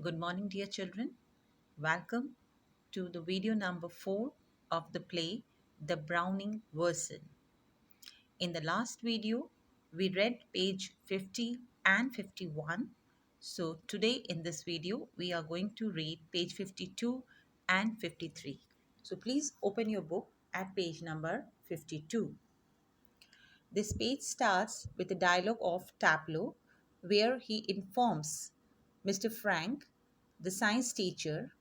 Good morning, dear children. Welcome to the video number 4 of the play The Browning Version. In the last video, we read page 50 and 51. So today in this video, we are going to read page 52 and 53. So please open your book at page number 52. This page starts with a dialogue of Tableau where he informs Mr. Frank, the science teacher,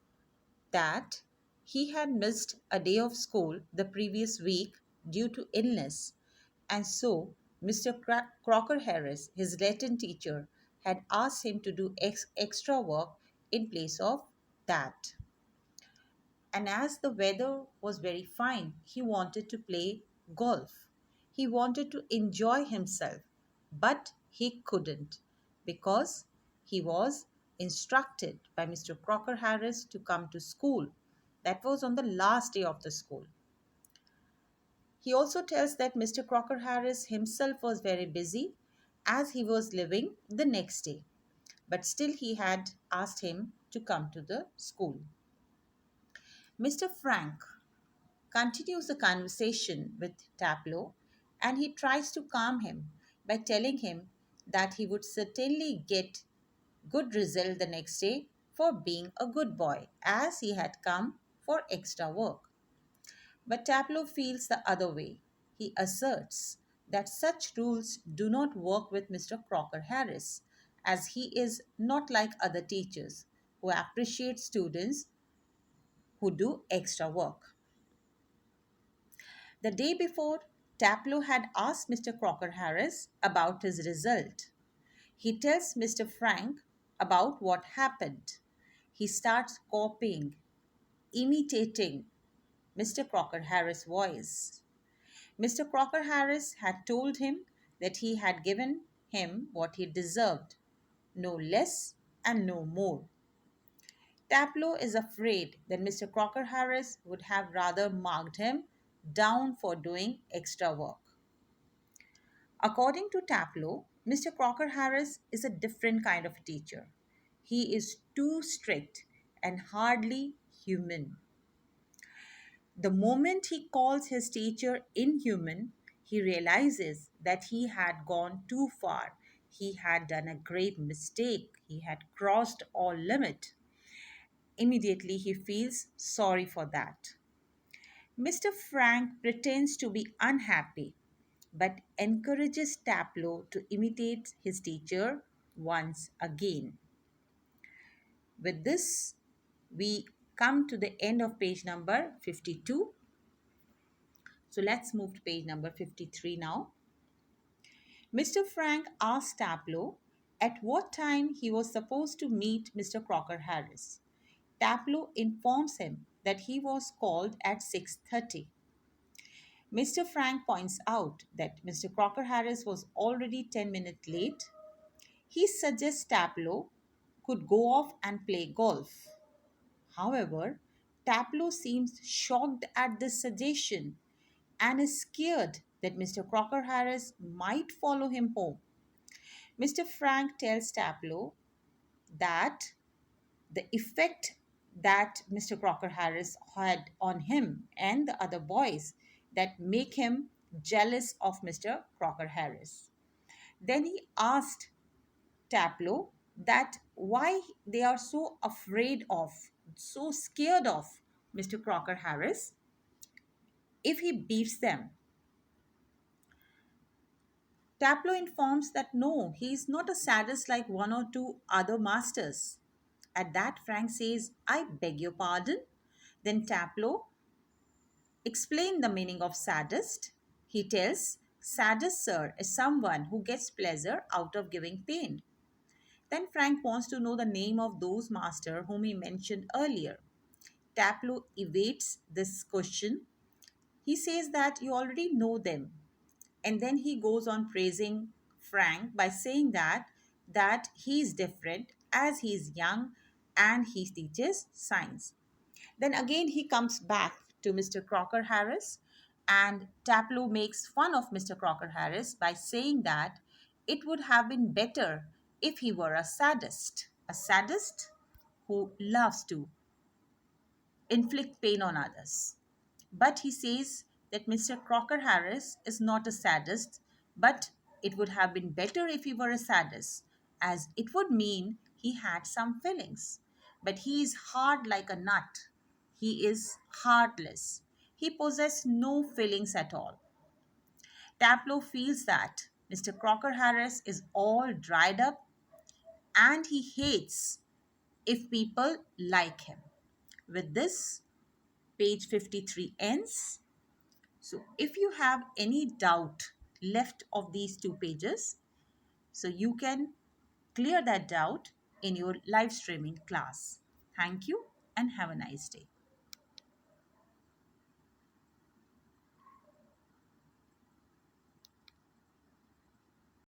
that he had missed a day of school the previous week due to illness, and so Mr. Crocker Harris, his Latin teacher, had asked him to do extra work in place of that. And as the weather was very fine, he wanted to play golf. He wanted to enjoy himself, but he couldn't because he was instructed by Mr. Crocker Harris to come to school. That was on the last day of the school. He also tells that Mr. Crocker Harris himself was very busy as he was leaving the next day, but still he had asked him to come to the school. Mr. Frank continues the conversation with Tableau, and he tries to calm him by telling him that he would certainly get good result the next day for being a good boy as he had come for extra work. But Tableau feels the other way. He asserts that such rules do not work with Mr. Crocker Harris, as he is not like other teachers who appreciate students who do extra work. The day before, Tableau had asked Mr. Crocker Harris about his result. He tells Mr. Frank about what happened. He starts copying, imitating Mr. Crocker Harris' voice. Mr. Crocker Harris had told him that he had given him what he deserved, no less and no more. Tableau is afraid that Mr. Crocker Harris would have rather marked him down for doing extra work. According to Tableau, Mr. Crocker Harris is a different kind of teacher. He is too strict and hardly human. The moment he calls his teacher inhuman, he realizes that he had gone too far. He had done a grave mistake. He had crossed all limit. Immediately, he feels sorry for that. Mr. Frank pretends to be unhappy but encourages Tableau to imitate his teacher once again. With this, we come to the end of page number 52. So let's move to page number 53 now. Mr. Frank asked Tableau at what time he was supposed to meet Mr. Crocker Harris. Tableau informs him that he was called at 6:30. Mr. Frank points out that Mr. Crocker Harris was already 10 minutes late. He suggests Tableau could go off and play golf. However, Tableau seems shocked at this suggestion and is scared that Mr. Crocker Harris might follow him home. Mr. Frank tells Tableau that the effect that Mr. Crocker Harris had on him and the other boys that make him jealous of Mr. Crocker Harris. Then he asked Tableau that why they are so afraid of, so scared of Mr. Crocker Harris if he beats them. Tableau informs that no, he is not a sadist like one or two other masters. At that, Frank says, I beg your pardon. Then Tableau explains the meaning of sadist. He tells, sadist, sir, is someone who gets pleasure out of giving pain. Then Frank wants to know the name of those masters whom he mentioned earlier. Tableau evades this question. He says that you already know them. And then he goes on praising Frank by saying that he is different as he is young and he teaches science. Then again he comes back to Mr. Crocker Harris, and Tableau makes fun of Mr. Crocker Harris by saying that it would have been better if he were a sadist. A sadist? who loves to inflict pain on others. But he says that Mr. Crocker Harris is not a sadist, but it would have been better if he were a sadist, as it would mean he had some feelings. But he is hard like a nut. He is heartless. He possesses no feelings at all. Taplow feels that Mr. Crocker Harris is all dried up and he hates if people like him. With this, page 53 ends. So if you have any doubt left of these two pages, so you can clear that doubt in your live streaming class. Thank you and have a nice day.